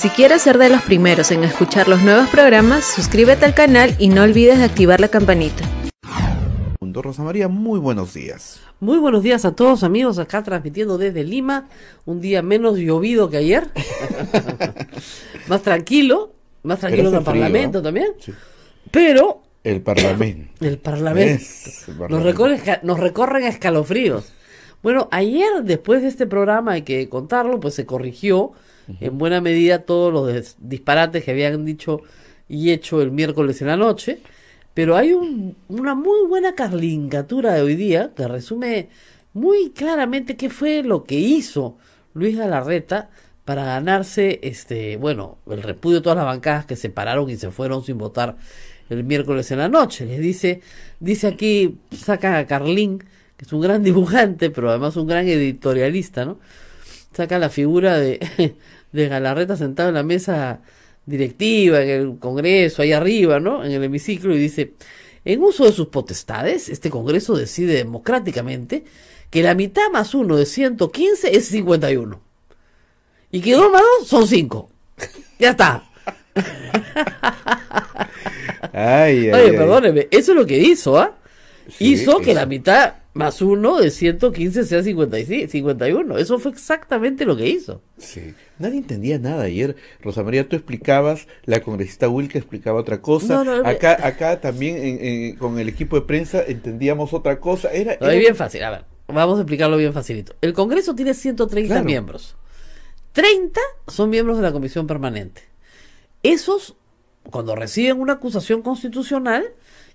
Si quieres ser de los primeros en escuchar los nuevos programas, suscríbete al canal y no olvides de activar la campanita. Rosa María, muy buenos días. Muy buenos días a todos, amigos, acá transmitiendo desde Lima, un día menos llovido que ayer, más tranquilo en el Parlamento también, sí. Pero el Parlamento nos recorren escalofríos. Bueno, ayer, después de este programa, hay que contarlo, pues se corrigió en buena medida todos los disparates que habían dicho y hecho el miércoles en la noche. Pero hay una muy buena carlingatura de hoy día que resume muy claramente qué fue lo que hizo Luis Galarreta para ganarse el repudio de todas las bancadas que se pararon y se fueron sin votar el miércoles en la noche. Les dice aquí, saca a Carlín, que es un gran dibujante, pero además un gran editorialista, ¿no? Saca la figura de Galarreta sentado en la mesa directiva, en el Congreso, ahí arriba, ¿no? En el hemiciclo, y dice: en uso de sus potestades, este Congreso decide democráticamente que la mitad más 1 de 115 es 51. Y que 2 más 2 son 5. Ya está. Oye, perdóneme, eso es lo que hizo, ¿ah? Sí, hizo que la mitad más 1 de 115 sea 51. Eso fue exactamente lo que hizo. Sí. Nadie entendía nada ayer. Rosa María, tú explicabas, la congresista Wilke explicaba otra cosa. Acá también con el equipo de prensa entendíamos otra cosa. Era bien fácil. A ver, vamos a explicarlo bien facilito. El Congreso tiene 130 miembros. 30 son miembros de la Comisión Permanente. Esos, cuando reciben una acusación constitucional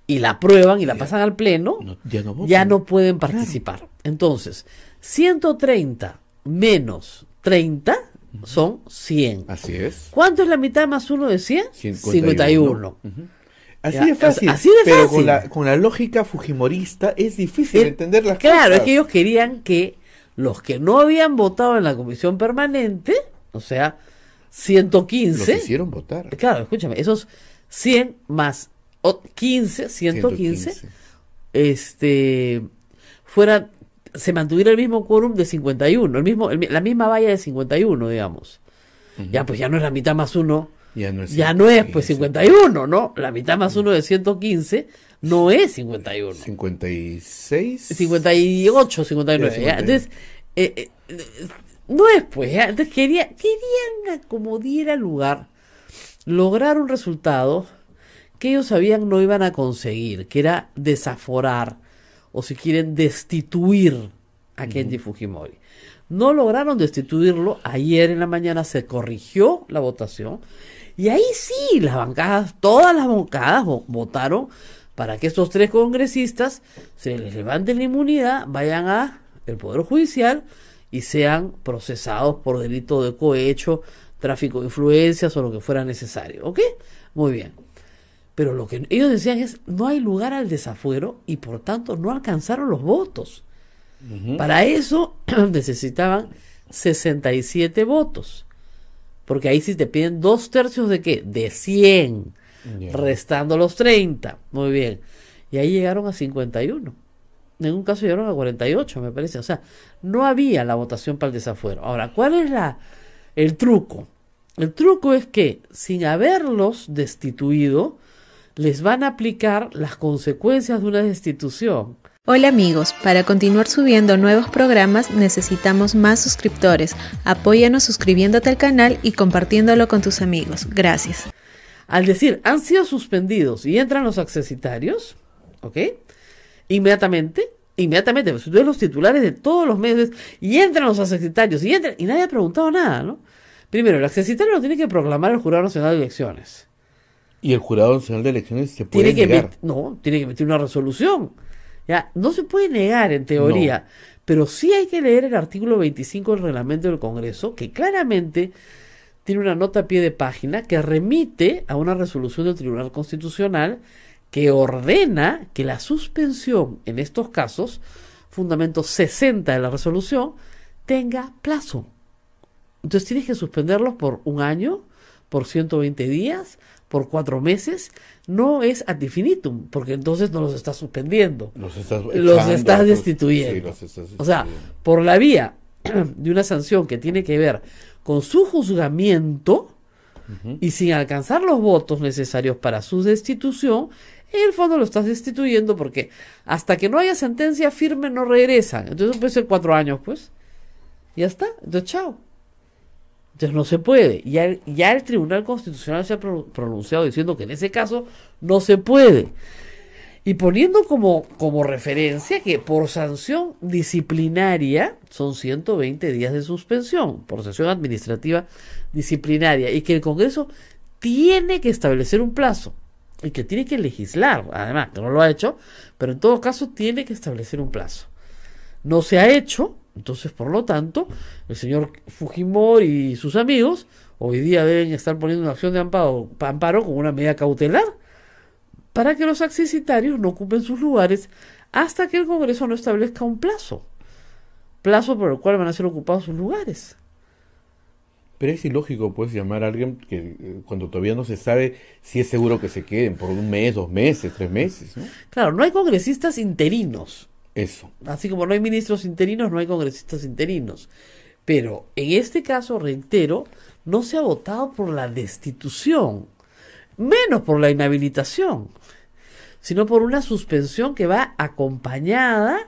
y la aprueban y la pasan al Pleno, ya no pueden participar. Claro. Entonces, 130 menos 30 son 100. Así es. ¿Cuánto es la mitad más 1 de 100? 51. Así de fácil. Pero con la lógica fujimorista es difícil entender las cosas. Claro, es que ellos querían que los que no habían votado en la Comisión Permanente, o sea, 115... Los hicieron votar. Claro, escúchame, esos 100 más 115, se mantuviera el mismo quórum de 51, la misma valla de 51, digamos. Ya, pues ya no es la mitad más 1, ya no es pues 51, ¿no? La mitad más 1 de 115 no es 51. 56. 58, 59. ¿Ya? Entonces, no es pues, ¿ya? Entonces querían, como diera lugar, lograr un resultado que ellos sabían no iban a conseguir, que era desaforar, o si quieren, destituir a Kenji Fujimori. No lograron destituirlo. Ayer en la mañana se corrigió la votación, y ahí sí, todas las bancadas votaron para que estos 3 congresistas se les levanten la inmunidad, vayan a el Poder Judicial y sean procesados por delito de cohecho, tráfico de influencias o lo que fuera necesario. ¿Ok? Muy bien. Pero lo que ellos decían es: no hay lugar al desafuero y por tanto no alcanzaron los votos. Para eso necesitaban 67 votos. Porque ahí sí te piden 2/3 de ¿qué? De 100. Restando los 30. Muy bien. Y ahí llegaron a 51. En un caso llegaron a 48, me parece. O sea, no había la votación para el desafuero. Ahora, ¿cuál es el truco? El truco es que, sin haberlos destituido, les van a aplicar las consecuencias de una destitución. Hola amigos, para continuar subiendo nuevos programas necesitamos más suscriptores. Apóyanos suscribiéndote al canal y compartiéndolo con tus amigos. Gracias. Al decir, han sido suspendidos y entran los accesitarios, ¿ok? Inmediatamente, pues tú ves los titulares de todos los medios y entran los accesitarios y nadie ha preguntado nada, ¿no? Primero, el accesitario lo tiene que proclamar el Jurado Nacional de Elecciones. Y el Jurado Nacional de Elecciones se puede negar. Tiene que emitir una resolución. Ya, no se puede negar en teoría, pero sí hay que leer el artículo 25 del reglamento del Congreso, que claramente tiene una nota a pie de página que remite a una resolución del Tribunal Constitucional que ordena que la suspensión en estos casos, fundamento 60 de la resolución, tenga plazo. Entonces tienes que suspenderlos por 1 año, por 120 días, por 4 meses. No es ad infinitum, porque entonces no los estás suspendiendo, los estás destituyendo. O sea, por la vía de una sanción que tiene que ver con su juzgamiento, y sin alcanzar los votos necesarios para su destitución, en el fondo lo estás destituyendo porque hasta que no haya sentencia firme no regresan. Entonces puede ser 4 años, pues. Ya está. Entonces, chao. Entonces no se puede. Ya el Tribunal Constitucional se ha pronunciado diciendo que en ese caso no se puede. Y poniendo como referencia que por sanción disciplinaria son 120 días de suspensión, por sanción administrativa disciplinaria, y que el Congreso tiene que establecer un plazo, y que tiene que legislar, además, que no lo ha hecho, pero en todo caso tiene que establecer un plazo. No se ha hecho, entonces por lo tanto, el señor Fujimori y sus amigos hoy día deben estar poniendo una acción de amparo con una medida cautelar, para que los accesitarios no ocupen sus lugares hasta que el Congreso no establezca un plazo por el cual van a ser ocupados sus lugares. Pero es ilógico, pues, llamar a alguien que cuando todavía no se sabe si es seguro que se queden por 1 mes, 2 meses, 3 meses, ¿no? Claro, no hay congresistas interinos. Eso. Así como no hay ministros interinos, no hay congresistas interinos. Pero en este caso, reitero, no se ha votado por la destitución, menos por la inhabilitación, sino por una suspensión que va acompañada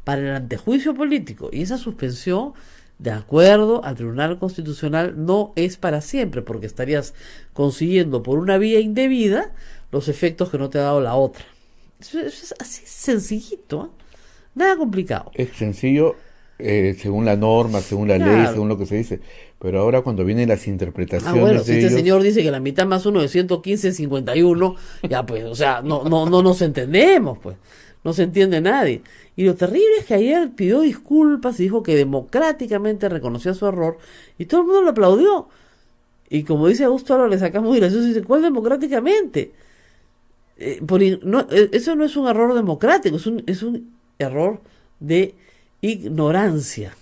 para el antejuicio político. Y esa suspensión, de acuerdo al Tribunal Constitucional, no es para siempre, porque estarías consiguiendo por una vía indebida los efectos que no te ha dado la otra. Eso es así sencillito, ¿eh? Nada complicado. Es sencillo, según la norma, según la ley, según lo que se dice. Pero ahora cuando vienen las interpretaciones bueno, de si este ellos... señor dice que la mitad más 1 de 115 es 51, ya pues, o sea, no nos entendemos, pues. No se entiende nadie. Y lo terrible es que ayer pidió disculpas y dijo que democráticamente reconocía su error y todo el mundo lo aplaudió. Y como dice Augusto Álvarez, le sacamos muy gracioso y dice, ¿cuál democráticamente? Eso no es un error democrático, es un error de ignorancia,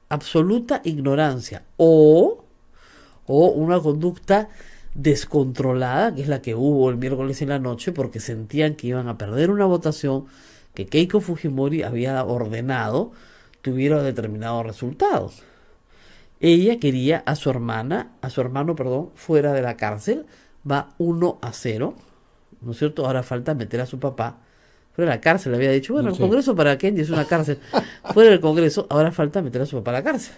absoluta ignorancia, o una conducta descontrolada, que es la que hubo el miércoles en la noche, porque sentían que iban a perder una votación que Keiko Fujimori había ordenado tuviera determinados resultados. Ella quería a su hermano, fuera de la cárcel. Va 1-0, ¿no es cierto? Ahora falta meter a su papá fuera de la cárcel. Le había dicho, bueno, el Congreso para Kenji es una cárcel. Fuera del Congreso, ahora falta meter a su papá a la cárcel.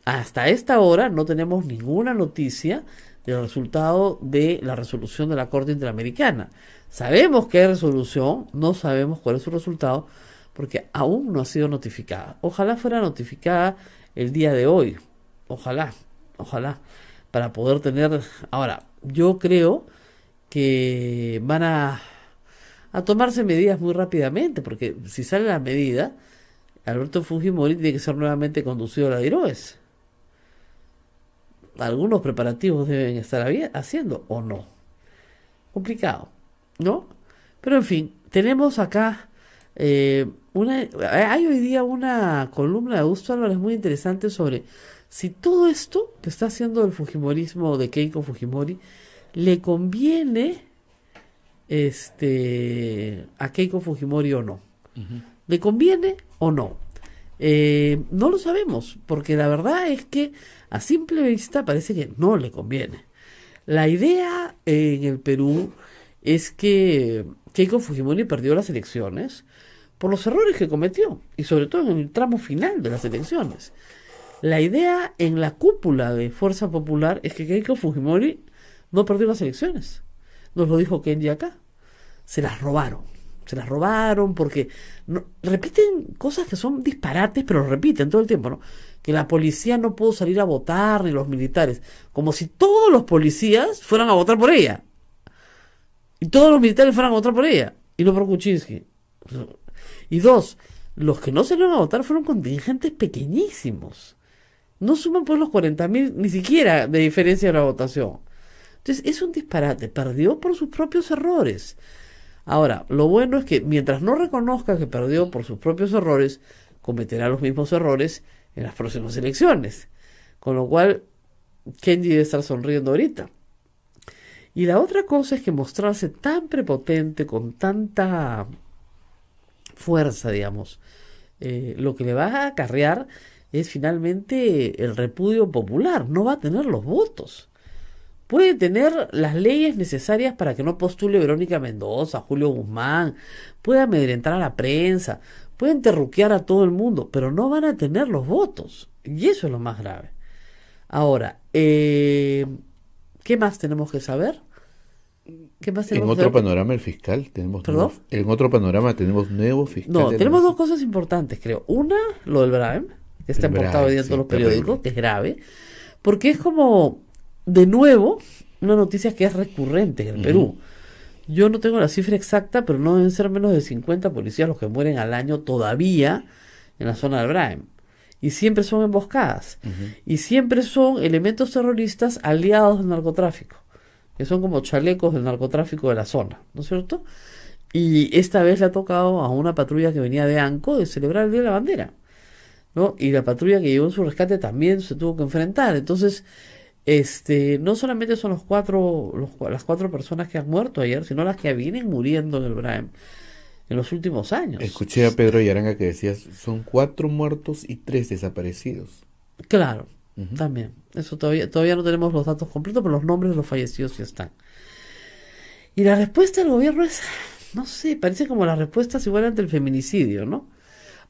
Hasta esta hora no tenemos ninguna noticia del resultado de la resolución de la Corte Interamericana. Sabemos que hay resolución, no sabemos cuál es su resultado, porque aún no ha sido notificada. Ojalá fuera notificada el día de hoy. Ojalá, para poder tener... Ahora, yo creo que van a tomarse medidas muy rápidamente, porque si sale la medida, Alberto Fujimori tiene que ser nuevamente conducido a la DIROES. Algunos preparativos deben estar haciendo, ¿o no? Complicado, ¿no? Pero en fin, tenemos acá hay hoy día una columna de Augusto Álvarez muy interesante sobre si todo esto que está haciendo el fujimorismo de Keiko Fujimori le conviene a Keiko Fujimori o no. ¿Le conviene o no? No lo sabemos, porque la verdad es que a simple vista parece que no le conviene. La idea en el Perú es que Keiko Fujimori perdió las elecciones por los errores que cometió, y sobre todo en el tramo final de las elecciones. La idea en la cúpula de Fuerza Popular es que Keiko Fujimori no perdió las elecciones. Nos lo dijo Kenji acá. Se las robaron porque repiten cosas que son disparates, pero lo repiten todo el tiempo, ¿no? Que la policía no pudo salir a votar, ni los militares, como si todos los policías fueran a votar por ella y todos los militares fueran a votar por ella y no por Kuczynski. Y 2, los que no salieron a votar fueron contingentes pequeñísimos, no suman pues los 40.000 ni siquiera de diferencia de la votación. Entonces es un disparate, perdió por sus propios errores. Ahora, lo bueno es que mientras no reconozca que perdió por sus propios errores, cometerá los mismos errores en las próximas elecciones. Con lo cual, Kenji debe estar sonriendo ahorita. Y la otra cosa es que mostrarse tan prepotente, con tanta fuerza, digamos, lo que le va a acarrear es finalmente el repudio popular. No va a tener los votos. puede tener las leyes necesarias para que no postule Verónica Mendoza, Julio Guzmán, puede amedrentar a la prensa, pueden terruquear a todo el mundo, pero no van a tener los votos. Y eso es lo más grave. Ahora, ¿qué más tenemos que saber? ¿Qué más tenemos en otro panorama el fiscal tenemos en otro panorama tenemos nuevo fiscal. No, tenemos dos cosas importantes, creo. Una, lo del Braem, que está importado hoy día en todos los periódicos, que es grave, porque es como, de nuevo, una noticia que es recurrente en el Perú. Yo no tengo la cifra exacta, pero no deben ser menos de 50 policías los que mueren al año todavía en la zona del Braem. Y siempre son emboscadas. Y siempre son elementos terroristas aliados del narcotráfico, que son como chalecos del narcotráfico de la zona, ¿no es cierto? Y esta vez le ha tocado a una patrulla que venía de Anco de celebrar el Día de la Bandera, ¿no? Y la patrulla que llegó en su rescate también se tuvo que enfrentar. Entonces, no solamente son las cuatro personas que han muerto ayer, sino las que vienen muriendo en el Braem en los últimos años. Escuché a Pedro Yaranga que decía, son 4 muertos y 3 desaparecidos. Claro. También, eso todavía no tenemos los datos completos, pero los nombres de los fallecidos ya están. Y la respuesta del gobierno es, no sé, parece como las respuestas igual ante el feminicidio, ¿no?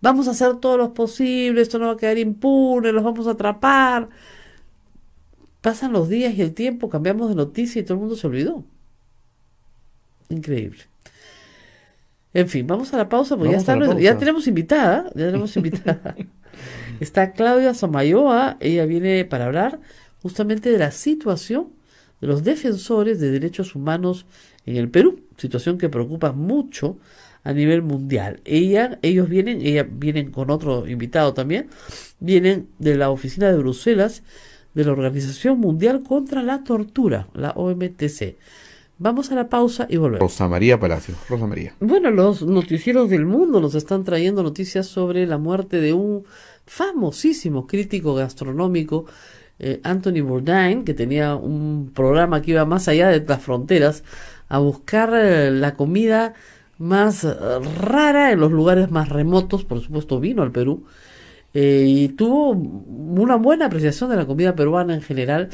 Vamos a hacer todo lo posible, esto no va a quedar impune, los vamos a atrapar. Pasan los días y el tiempo, cambiamos de noticia y todo el mundo se olvidó. Increíble. En fin, vamos a la pausa porque ya tenemos invitada. Está Claudia Samayoa, ella viene para hablar justamente de la situación de los defensores de derechos humanos en el Perú, situación que preocupa mucho a nivel mundial. Ella vienen con otro invitado también, vienen de la oficina de Bruselas de la Organización Mundial contra la Tortura, la OMTC. Vamos a la pausa y volvemos. Rosa María Palacio. Rosa María. Bueno, los noticieros del mundo nos están trayendo noticias sobre la muerte de un famosísimo crítico gastronómico, Anthony Bourdain, que tenía un programa que iba más allá de las fronteras a buscar la comida más rara en los lugares más remotos. Por supuesto vino al Perú y tuvo una buena apreciación de la comida peruana en general.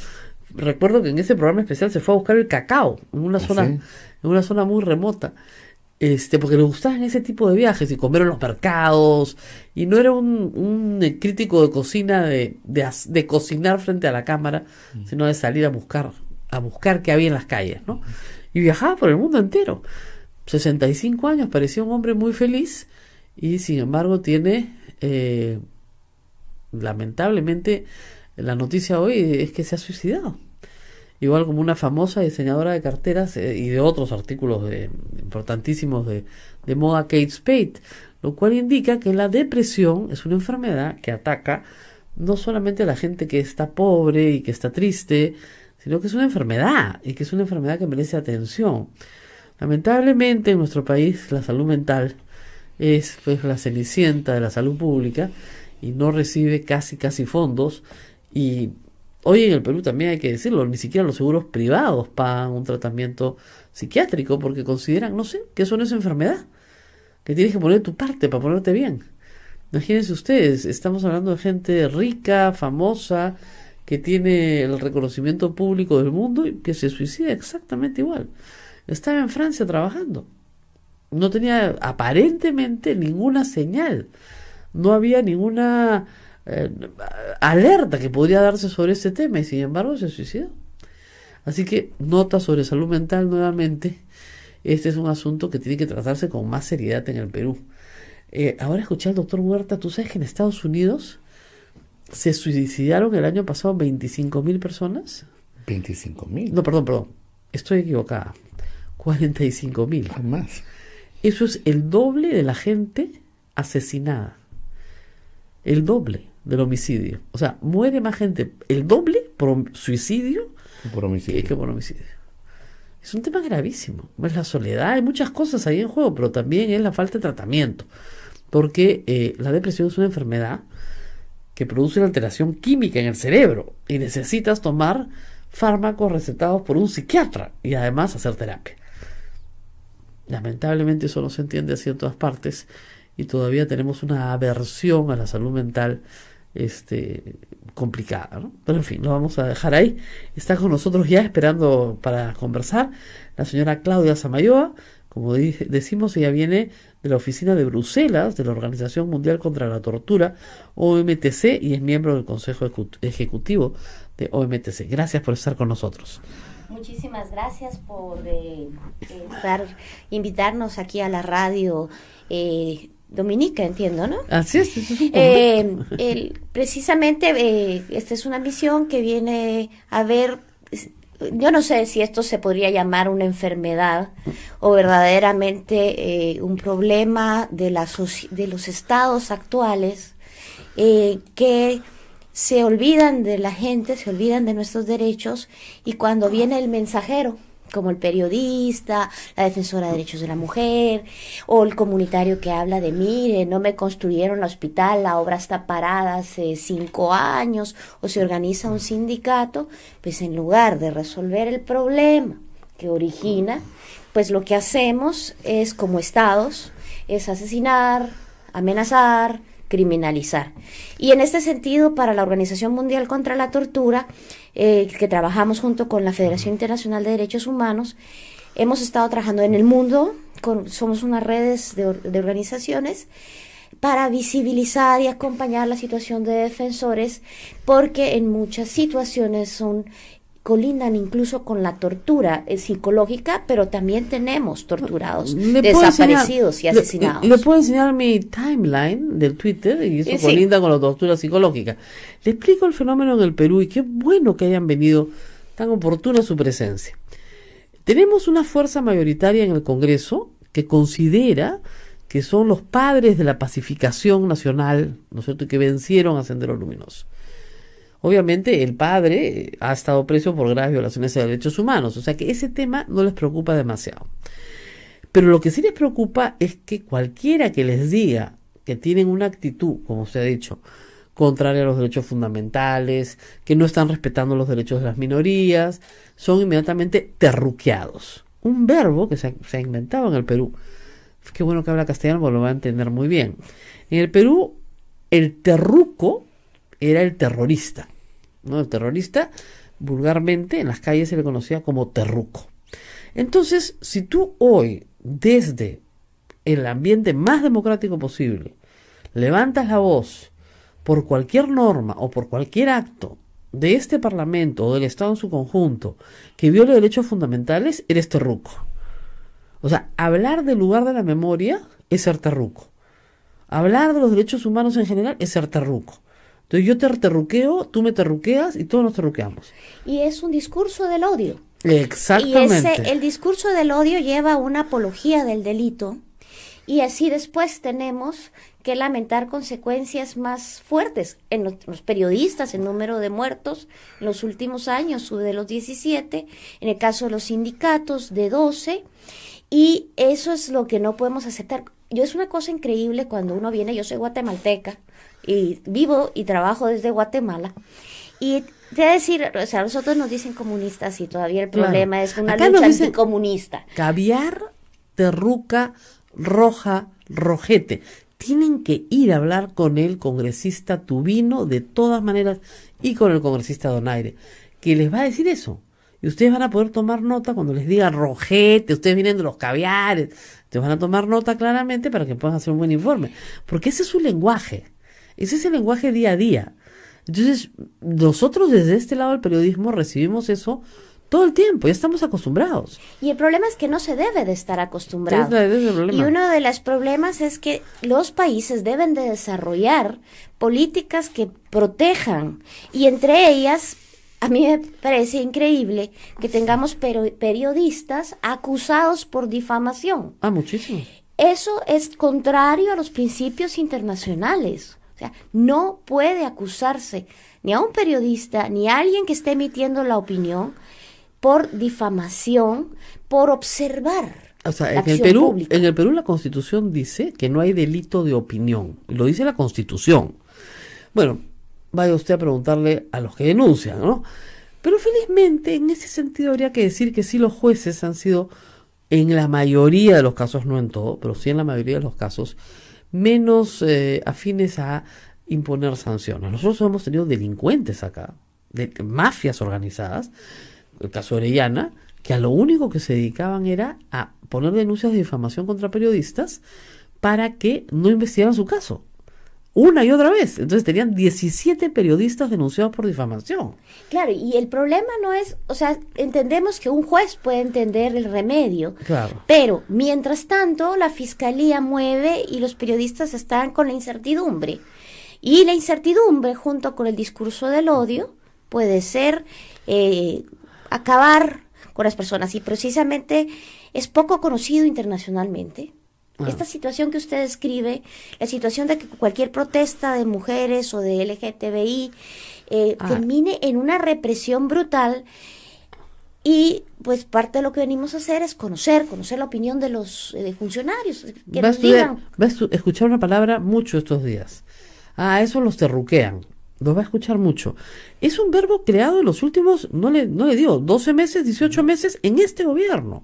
Recuerdo que en ese programa especial se fue a buscar el cacao en una zona muy remota, porque le gustaban ese tipo de viajes y comer en los mercados, y no era un crítico de cocina de cocinar frente a la cámara, sino de salir a buscar qué había en las calles, ¿no? Y viajaba por el mundo entero. 65 años, parecía un hombre muy feliz, y sin embargo tiene, lamentablemente, la noticia hoy es que se ha suicidado. Igual como una famosa diseñadora de carteras y de otros artículos importantísimos de moda, Kate Spade, lo cual indica que la depresión es una enfermedad que ataca no solamente a la gente que está pobre y que está triste, sino que es una enfermedad, y que es una enfermedad que merece atención. Lamentablemente en nuestro país la salud mental es pues la cenicienta de la salud pública y no recibe casi fondos. Y hoy en el Perú también hay que decirlo, ni siquiera los seguros privados pagan un tratamiento psiquiátrico porque consideran, no sé, que eso no es enfermedad, que tienes que poner tu parte para ponerte bien. Imagínense ustedes, estamos hablando de gente rica, famosa, que tiene el reconocimiento público del mundo y que se suicida exactamente igual. Estaba en Francia trabajando. No tenía aparentemente ninguna señal. No había ninguna alerta que podría darse sobre este tema y sin embargo se suicidó. Así que nota sobre salud mental nuevamente. Este es un asunto que tiene que tratarse con más seriedad en el Perú. Ahora escuché al doctor Huerta. ¿Tú sabes que en Estados Unidos se suicidaron el año pasado 25.000 personas? ¿25.000? No, perdón. Estoy equivocada. 45.000. Más. Eso es el doble de la gente asesinada. El doble del homicidio. O sea, muere más gente, el doble por suicidio que por homicidio. Es un tema gravísimo. Es la soledad, hay muchas cosas ahí en juego, pero también es la falta de tratamiento. Porque la depresión es una enfermedad que produce una alteración química en el cerebro y necesitas tomar fármacos recetados por un psiquiatra y además hacer terapia. Lamentablemente eso no se entiende así en todas partes y todavía tenemos una aversión a la salud mental complicada, ¿no? Pero en fin, lo vamos a dejar ahí. Está con nosotros ya esperando para conversar la señora Claudia Samayoa. Como decimos, ella viene de la oficina de Bruselas, de la Organización Mundial contra la Tortura, OMTC, y es miembro del Consejo Ejecutivo de OMTC. Gracias por estar con nosotros. Muchísimas gracias por invitarnos aquí a la radio Dominica, entiendo, ¿no? Así es, precisamente esta es una misión que viene a ver, yo no sé si esto se podría llamar una enfermedad o verdaderamente un problema de los estados actuales que se olvidan de la gente, se olvidan de nuestros derechos, y cuando viene el mensajero, como el periodista, la defensora de derechos de la mujer, o el comunitario que habla de, mire, no me construyeron el hospital, la obra está parada hace 5 años, o se organiza un sindicato, pues en lugar de resolver el problema que origina, pues lo que hacemos es, como estados, es asesinar, amenazar, criminalizar. Y en este sentido, para la Organización Mundial contra la Tortura, que trabajamos junto con la Federación Internacional de Derechos Humanos, hemos estado trabajando en el mundo, somos unas redes de organizaciones para visibilizar y acompañar la situación de defensores, porque en muchas situaciones colindan incluso con la tortura psicológica, pero también tenemos torturados, desaparecidos y asesinados. Le puedo enseñar mi timeline del Twitter, y eso colinda con la tortura psicológica. Le explico el fenómeno en el Perú, y qué bueno que hayan venido, tan oportuna su presencia. Tenemos una fuerza mayoritaria en el Congreso que considera que son los padres de la pacificación nacional, ¿no es cierto?, que vencieron a Sendero Luminoso. Obviamente el padre ha estado preso por graves violaciones de derechos humanos, o sea que ese tema no les preocupa demasiado. Pero lo que sí les preocupa es que cualquiera que les diga que tienen una actitud, como se ha dicho, contraria a los derechos fundamentales, que no están respetando los derechos de las minorías, son inmediatamente terruqueados. Un verbo que se ha inventado en el Perú. Qué bueno que habla castellano, porque lo va a entender muy bien. En el Perú, el terruco era el terrorista, ¿no? El terrorista, vulgarmente, en las calles se le conocía como terruco. Entonces, si tú hoy, desde el ambiente más democrático posible, levantas la voz por cualquier norma o por cualquier acto de este Parlamento o del Estado en su conjunto que viole derechos fundamentales, eres terruco. O sea, hablar del lugar de la memoria es ser terruco. Hablar de los derechos humanos en general es ser terruco. Entonces yo te terruqueo, tú me terruqueas y todos nos terruqueamos. Y es un discurso del odio. Exactamente. Y el discurso del odio lleva una apología del delito, y así después tenemos que lamentar consecuencias más fuertes en los periodistas, el número de muertos en los últimos años sube de los 17, en el caso de los sindicatos de 12, y eso es lo que no podemos aceptar. Es una cosa increíble cuando uno viene, yo soy guatemalteca, y vivo y trabajo desde Guatemala, y te decir, o sea, nosotros nos dicen comunistas y todavía el problema es una acá lucha anticomunista. Caviar, terruca, roja, rojete. Tienen que ir a hablar con el congresista Tubino de todas maneras y con el congresista Donaire, que les va a decir eso. Y ustedes van a poder tomar nota cuando les diga rojete, ustedes vienen de los caviares, ustedes van a tomar nota claramente para que puedan hacer un buen informe. Porque ese es su lenguaje, ese es el lenguaje día a día. Entonces, nosotros desde este lado del periodismo recibimos eso todo el tiempo, ya estamos acostumbrados. Y el problema es que no se debe de estar acostumbrado. Y uno de los problemas es que los países deben de desarrollar políticas que protejan, y entre ellas, a mí me parece increíble que tengamos periodistas acusados por difamación. Muchísimo. Eso es contrario a los principios internacionales. O sea, no puede acusarse ni a un periodista ni a alguien que esté emitiendo la opinión por difamación, por observar. O sea, en el Perú la Constitución dice que no hay delito de opinión. Lo dice la Constitución. Bueno, vaya usted a preguntarle a los que denuncian, ¿no? Pero felizmente, en ese sentido habría que decir que sí, los jueces han sido, en la mayoría de los casos, no en todo, pero sí en la mayoría de los casos, menos afines a imponer sanciones. Nosotros hemos tenido delincuentes acá, de mafias organizadas, el caso de Orellana, que a lo único que se dedicaban era a poner denuncias de difamación contra periodistas para que no investigaran su caso. Una y otra vez. Entonces tenían 17 periodistas denunciados por difamación. Claro, y el problema no es, o sea, entendemos que un juez puede entender el remedio, Claro. pero mientras tanto la fiscalía mueve y los periodistas están con la incertidumbre. Y la incertidumbre junto con el discurso del odio puede ser acabar con las personas, y precisamente es poco conocido internacionalmente. Esta situación que usted describe, la situación de que cualquier protesta de mujeres o de LGTBI termine en una represión brutal, y pues parte de lo que venimos a hacer es conocer la opinión de los funcionarios, que nos digan. Va a escuchar una palabra mucho estos días. Eso los terruquean. Los va a escuchar mucho. Es un verbo creado en los últimos, no le digo, 12 meses, 18 meses en este gobierno.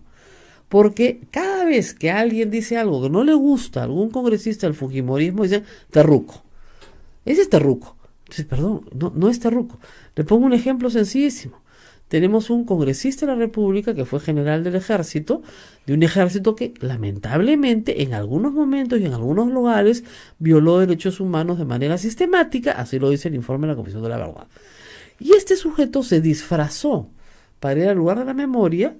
Porque cada vez que alguien dice algo que no le gusta a algún congresista del fujimorismo, dicen terruco. Ese es terruco. Entonces, perdón, no es terruco. Le pongo un ejemplo sencillísimo. Tenemos un congresista de la República que fue general del ejército, de un ejército que lamentablemente en algunos momentos y en algunos lugares violó derechos humanos de manera sistemática, así lo dice el informe de la Comisión de la Verdad. Y este sujeto se disfrazó para ir al lugar de la memoria,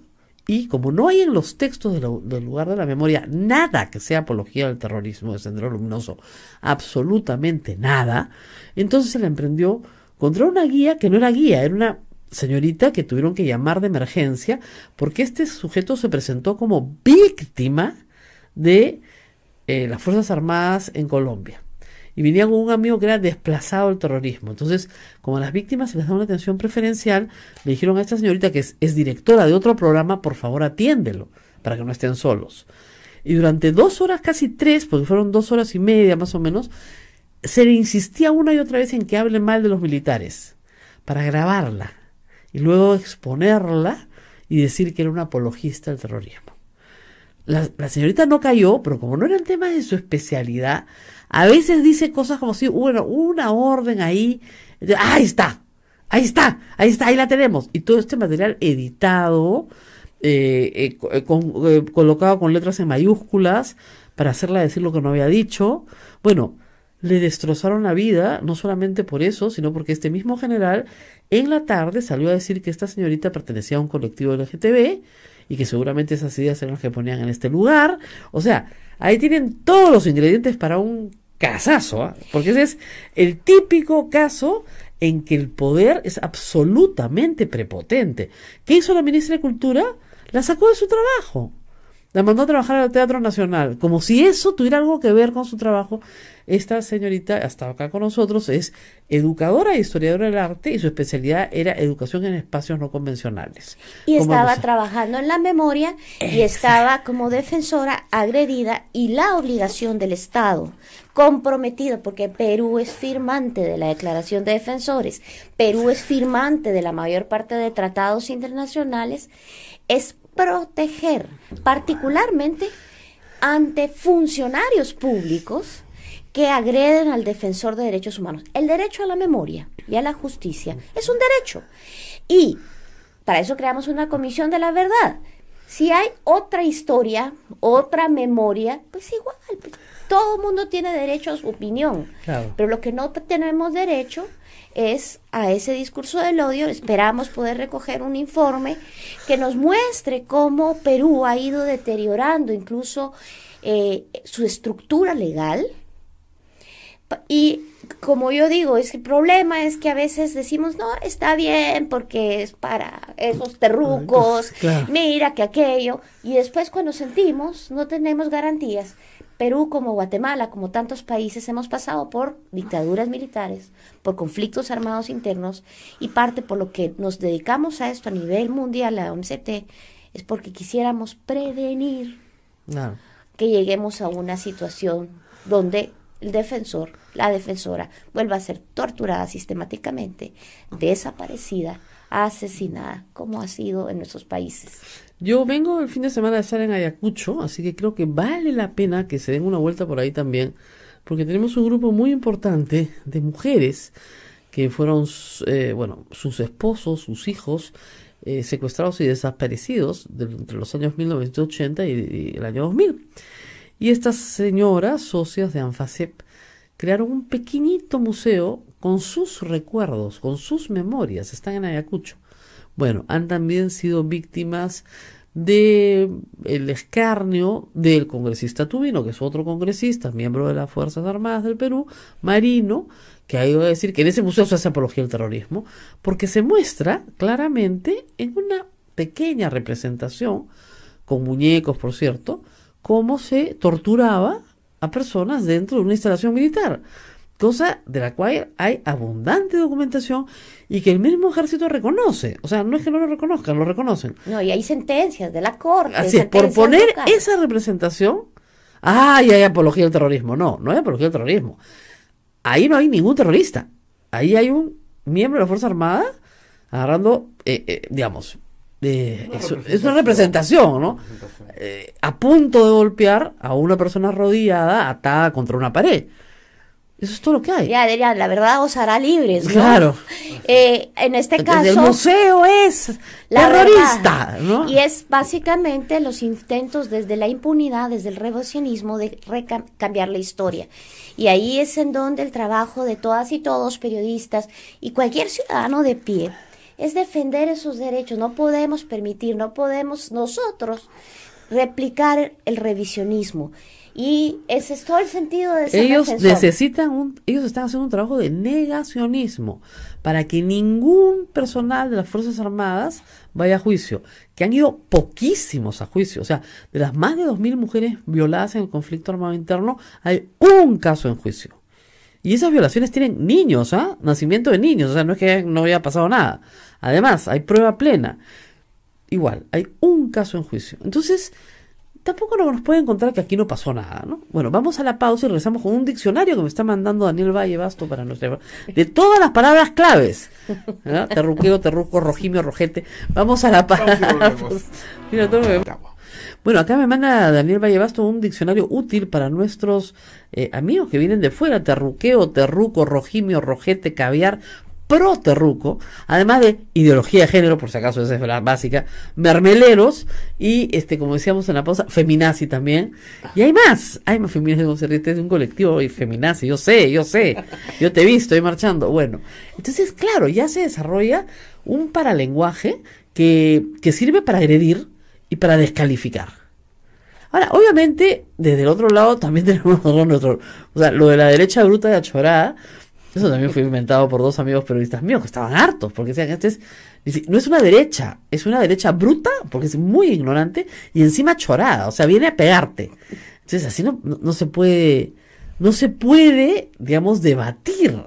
y como no hay en los textos del lugar de la memoria nada que sea apología del terrorismo de Sendero Luminoso, absolutamente nada, entonces se le emprendió contra una guía que no era guía, era una señorita que tuvieron que llamar de emergencia porque este sujeto se presentó como víctima de las Fuerzas Armadas en Colombia. Y venía con un amigo que era desplazado del terrorismo. Entonces, como a las víctimas se les da una atención preferencial, le dijeron a esta señorita, que es directora de otro programa, por favor atiéndelo, para que no estén solos. Y durante 2 horas, casi 3, porque fueron 2 horas y media más o menos, se le insistía una y otra vez en que hable mal de los militares, para grabarla, y luego exponerla y decir que era una apologista del terrorismo. La señorita no cayó, pero como no eran temas de su especialidad, a veces dice cosas como si hubo una orden ahí, ahí está, ahí la tenemos. Y todo este material editado, colocado con letras en mayúsculas, para hacerla decir lo que no había dicho. Bueno, le destrozaron la vida, no solamente por eso, sino porque este mismo general en la tarde salió a decir que esta señorita pertenecía a un colectivo LGTB y que seguramente esas ideas eran las que ponían en este lugar. O sea, ahí tienen todos los ingredientes para un casazo, porque ese es el típico caso en que el poder es absolutamente prepotente. ¿Qué hizo la ministra de Cultura? La sacó de su trabajo. La mandó a trabajar al Teatro Nacional, como si eso tuviera algo que ver con su trabajo. Esta señorita, hasta acá con nosotros, es educadora e historiadora del arte, y su especialidad era educación en espacios no convencionales. Y estaba trabajando en la memoria, y estaba como defensora agredida, y la obligación del Estado, comprometido, porque Perú es firmante de la Declaración de Defensores, Perú es firmante de la mayor parte de tratados internacionales, es proteger, particularmente ante funcionarios públicos que agreden al defensor de derechos humanos. El derecho a la memoria y a la justicia es un derecho. Y para eso creamos una comisión de la verdad. Si hay otra historia, otra memoria, pues igual, todo el mundo tiene derecho a su opinión. Claro. Pero lo que no tenemos derecho es a ese discurso del odio. Esperamos poder recoger un informe que nos muestre cómo Perú ha ido deteriorando incluso su estructura legal. Y como yo digo, el problema es que a veces decimos, no, está bien porque es para esos terrucos, claro, mira que aquello, y después cuando sentimos no tenemos garantías. Perú, como Guatemala, como tantos países, hemos pasado por dictaduras militares, por conflictos armados internos, y parte por lo que nos dedicamos a esto a nivel mundial, la OMCT, es porque quisiéramos prevenir que lleguemos a una situación donde el defensor, la defensora, vuelva a ser torturada sistemáticamente, desaparecida, asesinada, como ha sido en nuestros países. Yo vengo el fin de semana de estar en Ayacucho, así que creo que vale la pena que se den una vuelta por ahí también, porque tenemos un grupo muy importante de mujeres que fueron, sus esposos, sus hijos, secuestrados y desaparecidos entre los años 1980 y el año 2000. Y estas señoras, socias de ANFACEP, crearon un pequeñito museo con sus recuerdos, con sus memorias. Están en Ayacucho. Bueno, han también sido víctimas de el escarnio del congresista Tubino, que es otro congresista, miembro de las Fuerzas Armadas del Perú, Marino, que ha ido a decir que en ese museo se hace apología al terrorismo, porque se muestra claramente en una pequeña representación, con muñecos, por cierto, cómo se torturaba a personas dentro de una instalación militar, cosa de la cual hay abundante documentación y que el mismo ejército reconoce. O sea, no es que no lo reconozcan, lo reconocen. No, y hay sentencias de la corte. Así es, por poner esa representación, y hay apología al terrorismo. No, no hay apología al terrorismo. Ahí no hay ningún terrorista. Ahí hay un miembro de la Fuerza Armada agarrando, digamos, es una representación, ¿no? A punto de golpear a una persona arrodillada, atada contra una pared. Eso es todo lo que hay. Ya, la verdad os hará libres, ¿no? Claro. En este caso, el museo es terrorista, ¿no? Y es básicamente los intentos desde la impunidad, desde el revisionismo, de cambiar la historia. Y ahí es en donde el trabajo de todas y todos, periodistas y cualquier ciudadano de pie, es defender esos derechos. No podemos permitir, no podemos nosotros replicar el revisionismo. Y ese es todo el sentido de ser ellos defensor. Ellos están haciendo un trabajo de negacionismo para que ningún personal de las Fuerzas Armadas vaya a juicio, que han ido poquísimos a juicio. O sea, de las más de 2.000 mujeres violadas en el conflicto armado interno, hay un caso en juicio. Y esas violaciones tienen niños, nacimiento de niños, o sea, no es que no haya pasado nada. Además, hay prueba plena. Igual, hay un caso en juicio. Entonces, tampoco nos puede encontrar que aquí no pasó nada, ¿no? Bueno, vamos a la pausa y regresamos con un diccionario que me está mandando Daniel Valle Basto para nuestra... de todas las palabras claves. ¿No? Terruqueo, terruco, rojimio, rojete. Vamos a la pausa. Mira, bueno, acá me manda Daniel Valle Basto un diccionario útil para nuestros amigos que vienen de fuera. Terruqueo, terruco, rojimio, rojete, caviar, pro-terruco, además de ideología de género, por si acaso esa es la básica, mermeleros y, como decíamos en la pausa, feminazi también. Y hay más feminazi, este es un colectivo y feminazi, yo sé, yo te he visto ahí marchando. Bueno, entonces, claro, ya se desarrolla un paralenguaje que sirve para agredir y para descalificar. Ahora, obviamente, desde el otro lado también tenemos nosotros, o sea, lo de la derecha bruta de achorada. Eso también fue inventado por dos amigos periodistas míos que estaban hartos, porque decían, no es una derecha, es una derecha bruta, porque es muy ignorante, y encima chorada, o sea, viene a pegarte. Entonces, así no se puede, digamos, debatir.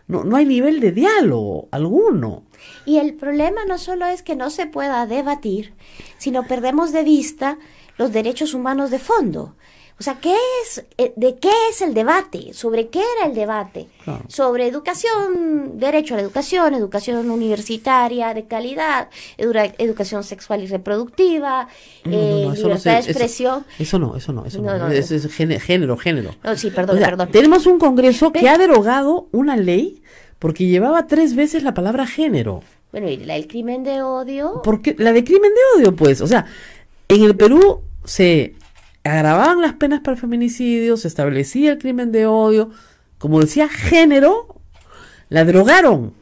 No hay nivel de diálogo alguno. Y el problema no solo es que no se pueda debatir, sino perdemos de vista los derechos humanos de fondo. O sea, ¿de qué es el debate? ¿Sobre qué era el debate? Claro. Sobre educación, derecho a la educación universitaria de calidad, educación sexual y reproductiva, libertad de expresión. Eso no. Es género. No, sí, perdón. Tenemos un Congreso que ha derogado una ley porque llevaba 3 veces la palabra género. Bueno, y el crimen de odio. Porque la de crimen de odio, pues, o sea, en el Perú se agravaban las penas para feminicidio, se establecía el crimen de odio, como decía género, la drogaron.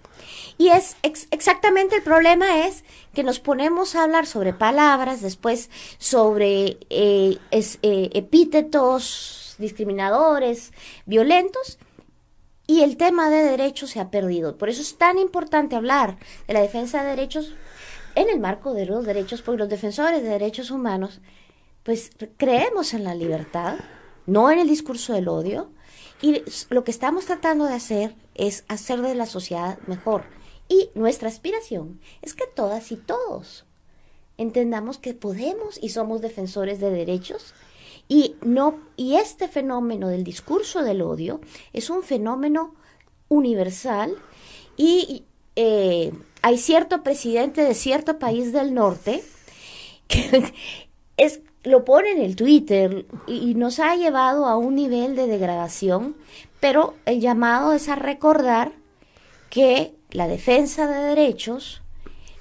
Y es exactamente el problema es que nos ponemos a hablar sobre palabras, después sobre epítetos discriminadores, violentos, y el tema de derechos se ha perdido. Por eso es tan importante hablar de la defensa de derechos en el marco de los derechos, porque los defensores de derechos humanos pues creemos en la libertad, no en el discurso del odio, y lo que estamos tratando de hacer es hacer de la sociedad mejor. Y nuestra aspiración es que todas y todos entendamos que podemos y somos defensores de derechos, y este fenómeno del discurso del odio es un fenómeno universal, y hay cierto presidente de cierto país del norte que lo pone en el Twitter y nos ha llevado a un nivel de degradación, pero el llamado es a recordar que la defensa de derechos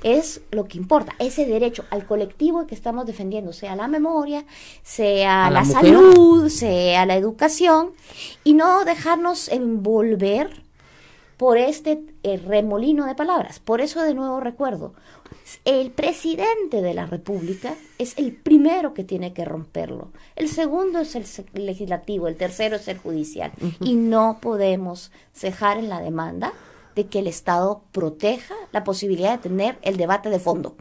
es lo que importa, ese derecho al colectivo que estamos defendiendo, sea la memoria, sea la salud, sea la educación, y no dejarnos envolver por este remolino de palabras. Por eso, de nuevo recuerdo, el presidente de la República es el primero que tiene que romperlo. El segundo es el legislativo, el tercero es el judicial. Y no podemos cejar en la demanda de que el Estado proteja la posibilidad de tener el debate de fondo.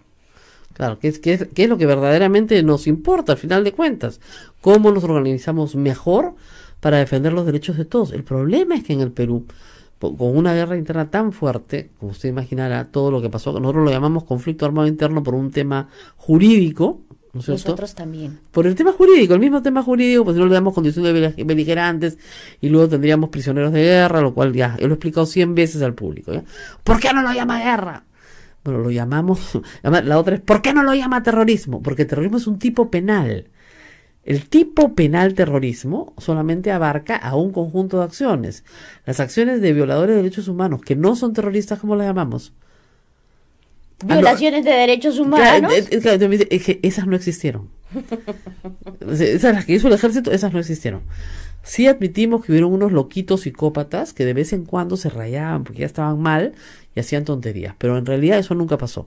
Claro, que es lo que verdaderamente nos importa al final de cuentas. Cómo nos organizamos mejor para defender los derechos de todos. El problema es que en el Perú, con una guerra interna tan fuerte, como usted imaginará, todo lo que pasó, nosotros lo llamamos conflicto armado interno por un tema jurídico, ¿no es cierto? Nosotros también. Por el tema jurídico, el mismo tema jurídico, pues si no le damos condiciones beligerantes y luego tendríamos prisioneros de guerra, lo cual ya, yo lo he explicado 100 veces al público, ¿ya? ¿Por qué no lo llama guerra? Bueno, lo llamamos, la otra es, ¿por qué no lo llama terrorismo? Porque terrorismo es un tipo penal. El tipo penal terrorismo solamente abarca a un conjunto de acciones. Las acciones de violadores de derechos humanos que no son terroristas, ¿cómo las llamamos? Violaciones de derechos humanos. Es que esas no existieron. Esas las que hizo el ejército, esas no existieron. Sí admitimos que hubieron unos loquitos psicópatas que de vez en cuando se rayaban porque ya estaban mal y hacían tonterías, pero en realidad eso nunca pasó.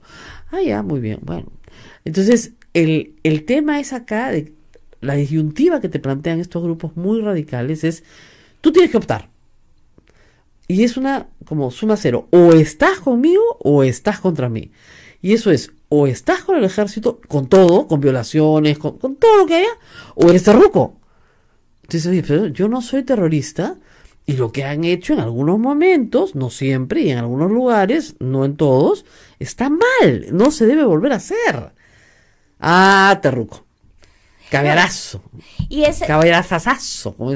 Ah, ya, muy bien, bueno. Entonces, el tema es acá, de la disyuntiva que te plantean estos grupos muy radicales es, tú tienes que optar. Y es una como suma cero. O estás conmigo o estás contra mí. Y eso es, o estás con el ejército, con todo, con violaciones, con todo lo que haya, o eres terruco. Entonces, oye, pero yo no soy terrorista, y lo que han hecho en algunos momentos, no siempre, y en algunos lugares, no en todos, está mal, no se debe volver a hacer. Ah, terruco. Caballerazo. Y ese, caballerazazazo. Como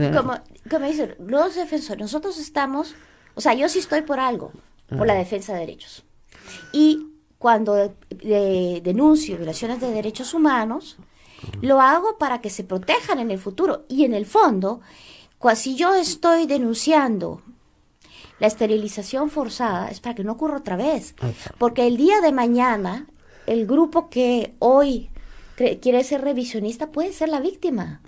dicen los defensores, nosotros estamos, o sea, yo sí estoy por algo, por la defensa de derechos. Y cuando denuncio violaciones de derechos humanos, lo hago para que se protejan en el futuro. Y en el fondo, si yo estoy denunciando la esterilización forzada, es para que no ocurra otra vez. Porque el día de mañana, el grupo que hoy quiere ser revisionista puede ser la víctima.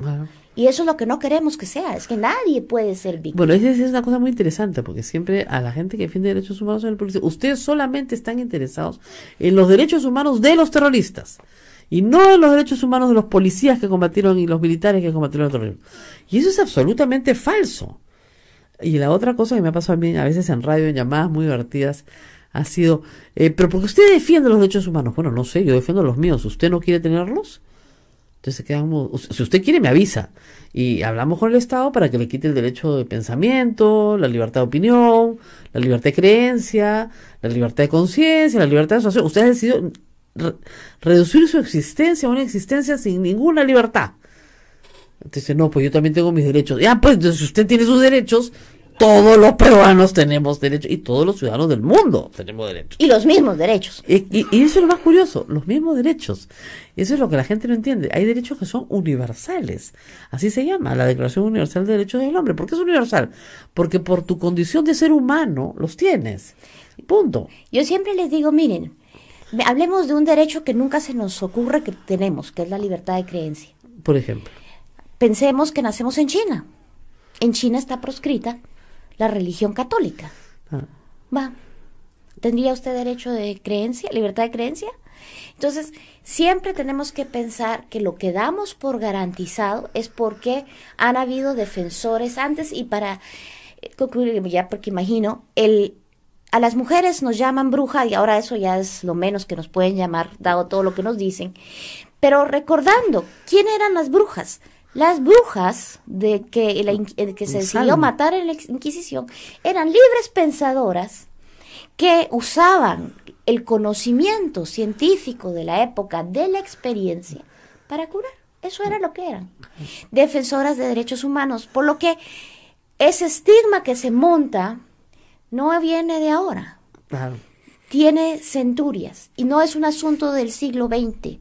Y eso es lo que no queremos que sea, es que nadie puede ser víctima. Bueno, es una cosa muy interesante, porque siempre a la gente que defiende derechos humanos en el Perú, ustedes solamente están interesados en los derechos humanos de los terroristas, y no en los derechos humanos de los policías que combatieron y los militares que combatieron el terrorismo. Y eso es absolutamente falso. Y la otra cosa que me ha pasado a mí, a veces en radio, en llamadas muy divertidas, ha sido, pero porque usted defiende los derechos humanos. Bueno, no sé, yo defiendo los míos. ¿Usted no quiere tenerlos? Entonces quedamos, si usted quiere me avisa y hablamos con el Estado para que le quite el derecho de pensamiento, la libertad de opinión, la libertad de creencia, la libertad de conciencia, la libertad de asociación. Usted ha decidido reducir su existencia a una existencia sin ninguna libertad. Entonces, no, pues yo también tengo mis derechos. Ya, pues, entonces, si usted tiene sus derechos, todos los peruanos tenemos derechos y todos los ciudadanos del mundo tenemos derechos. Y los mismos derechos. Y eso es lo más curioso, los mismos derechos. Eso es lo que la gente no entiende. Hay derechos que son universales. Así se llama, la Declaración Universal de Derechos del Hombre. ¿Por qué es universal? Porque por tu condición de ser humano los tienes. Punto. Yo siempre les digo, miren, hablemos de un derecho que nunca se nos ocurre que tenemos, que es la libertad de creencia. Por ejemplo. Pensemos que nacemos en China. En China está proscrita la religión católica. ¿Tendría usted derecho de creencia, libertad de creencia? Entonces, siempre tenemos que pensar que lo que damos por garantizado es porque han habido defensores antes y para concluir ya, porque imagino, a las mujeres nos llaman bruja y ahora eso ya es lo menos que nos pueden llamar, dado todo lo que nos dicen. Pero recordando, ¿quién eran las brujas? Las brujas que se decidió matar en la Inquisición eran libres pensadoras que usaban el conocimiento científico de la época, de la experiencia, para curar. Eso era lo que eran. Defensoras de derechos humanos. Por lo que ese estigma que se monta no viene de ahora. Claro. Tiene centurias. Y no es un asunto del siglo XX.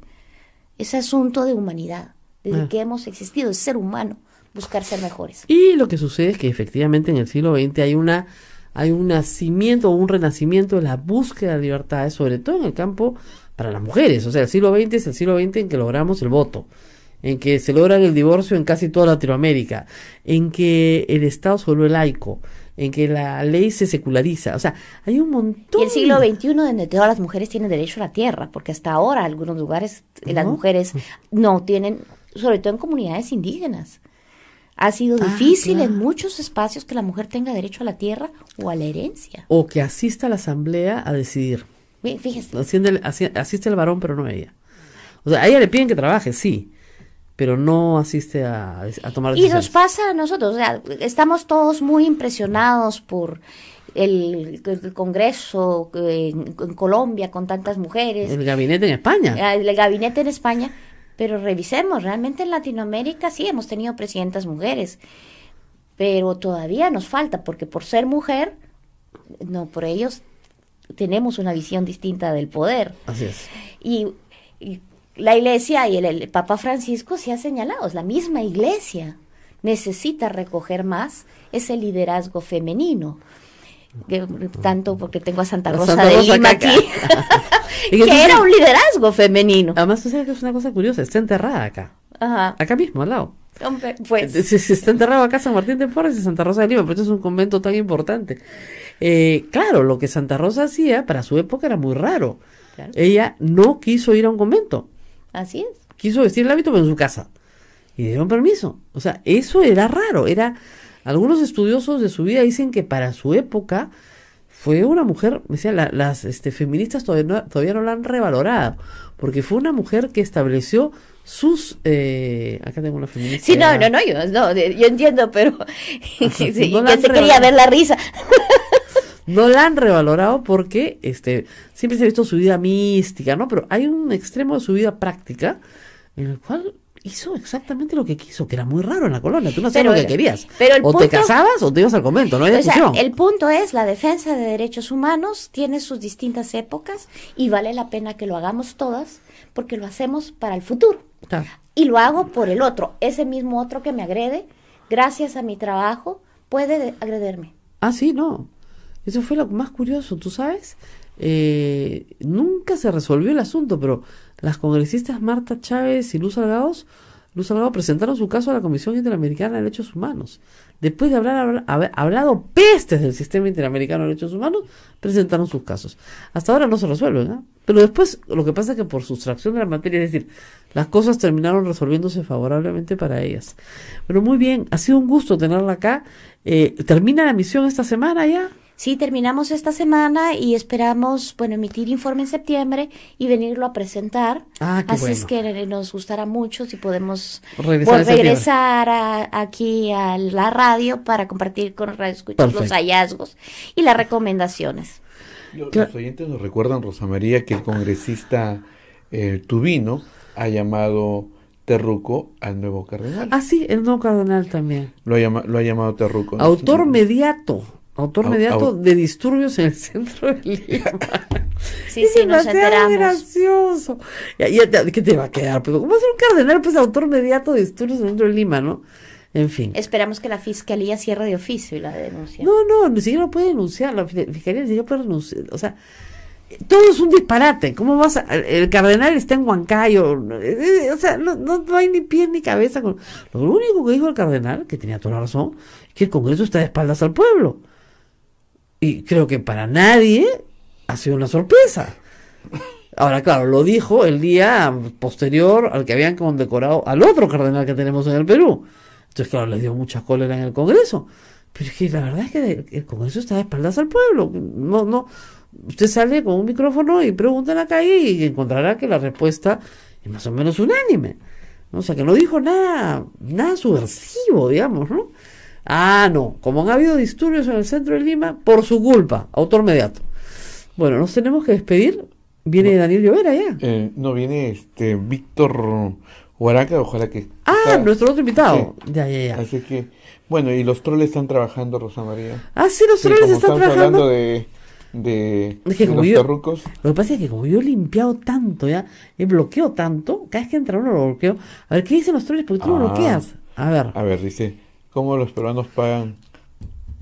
Es asunto de humanidad. desde que hemos existido, el ser humano, buscar ser mejores. Y lo que sucede es que efectivamente en el siglo XX hay un nacimiento o un renacimiento de la búsqueda de libertades, sobre todo en el campo para las mujeres. O sea, el siglo XX es el siglo XX en que logramos el voto, en que se logra el divorcio en casi toda Latinoamérica, en que el Estado se vuelve laico, en que la ley se seculariza. O sea, hay un montón. Y el siglo XXI donde todas las mujeres tienen derecho a la tierra, porque hasta ahora en algunos lugares las mujeres no tienen, sobre todo en comunidades indígenas. Ha sido difícil en muchos espacios que la mujer tenga derecho a la tierra o a la herencia. O que asista a la asamblea a decidir. Fíjese. Asiste el varón, pero no ella. O sea, a ella le piden que trabaje, sí, pero no asiste a tomar decisiones. Y nos pasa a nosotros, o sea, estamos todos muy impresionados por el Congreso en Colombia con tantas mujeres. El gabinete en España. El gabinete en España. Pero revisemos, realmente en Latinoamérica sí hemos tenido presidentas mujeres, pero todavía nos falta, porque por ser mujer, no, por ellos tenemos una visión distinta del poder. Así es. Y la Iglesia y el Papa Francisco se ha señalado, es la misma Iglesia, necesita recoger más ese liderazgo femenino. Tanto porque tengo a Santa Rosa de Lima aquí. que era un liderazgo femenino. Además, tú sabes que es una cosa curiosa, está enterrada acá. Ajá. Acá mismo, al lado. Hombre, pues. Se está enterrado acá San Martín de Porres y Santa Rosa de Lima, pero esto es un convento tan importante. Claro, lo que Santa Rosa hacía para su época era muy raro. Claro. Ella no quiso ir a un convento. Así es. Quiso vestir el hábito, pero en su casa. Y dieron permiso. O sea, eso era raro. Algunos estudiosos de su vida dicen que para su época fue una mujer, me decía, las feministas todavía no la han revalorado, porque fue una mujer que estableció sus acá tengo una feminista. Sí, yo entiendo, pero sí, no que se quería ver la risa. No la han revalorado porque siempre se ha visto su vida mística, ¿no? Pero hay un extremo de su vida práctica en el cual hizo exactamente lo que quiso, que era muy raro en la colonia. Tú no sabes lo que querías. O te casabas o te ibas al convento, no hay discusión. El punto es, la defensa de derechos humanos tiene sus distintas épocas y vale la pena que lo hagamos todas porque lo hacemos para el futuro. Claro. Y lo hago por el otro. Ese mismo otro que me agrede, gracias a mi trabajo, puede agredirme. Ah, sí, no. Eso fue lo más curioso, ¿tú sabes? Nunca se resolvió el asunto, pero las congresistas Marta Chávez y Luz Salgado presentaron su caso a la Comisión Interamericana de Derechos Humanos. Después de haber hablado pestes del Sistema Interamericano de Derechos Humanos, presentaron sus casos. Hasta ahora no se resuelven, ¿eh? Pero después lo que pasa es que por sustracción de la materia, es decir, las cosas terminaron resolviéndose favorablemente para ellas. Pero muy bien, ha sido un gusto tenerla acá. ¿Termina la misión esta semana ya? Sí, terminamos esta semana y esperamos, emitir informe en septiembre y venirlo a presentar. Así es que nos gustará mucho si podemos regresar aquí a la radio para compartir con Radio Escuchas los hallazgos y las recomendaciones. Los oyentes nos recuerdan, Rosa María, que el congresista Tubino ha llamado Terruco al nuevo cardenal. Ah, sí, el nuevo cardenal también. Lo ha llamado Terruco. Autor mediato de disturbios en el centro de Lima. Sí, nos enteramos. Gracioso. ¿Qué te va a quedar? Pues, ¿cómo va a ser un cardenal, pues, autor mediato de disturbios en el centro de Lima, no? En fin. Esperamos que la fiscalía cierre de oficio la denuncia. No, ni siquiera puede denunciar. La fiscalía ni siquiera puede denunciar. O sea, todo es un disparate. ¿Cómo vas el cardenal está en Huancayo? O sea, no hay ni pie ni cabeza. Lo único que dijo el cardenal, que tenía toda la razón, es que el Congreso está de espaldas al pueblo. Y creo que para nadie ha sido una sorpresa. Ahora, claro, lo dijo el día posterior al que habían condecorado al otro cardenal que tenemos en el Perú. Entonces, claro, le dio mucha cólera en el Congreso. Pero es que la verdad es que el Congreso está de espaldas al pueblo. No, usted sale con un micrófono y pregunta en la calle y encontrará que la respuesta es más o menos unánime, ¿no? O sea, que no dijo nada subversivo, digamos, ¿no? No, como han habido disturbios en el centro de Lima, por su culpa, autor mediato. Bueno, nos tenemos que despedir. Viene Daniel Llovera ya. No, viene Víctor Huaraca, ojalá que... nuestro otro invitado. Sí. Ya. Así que, bueno, y los troles están trabajando, Rosa María. Sí, los troles están trabajando. Hablando de de Es que los como terrucos. Lo que pasa es que como yo he limpiado tanto, ya, he bloqueado tanto, cada vez que entra uno lo bloqueo. A ver, ¿qué dicen los troles? Porque tú lo bloqueas. A ver, dice, ¿cómo los peruanos pagan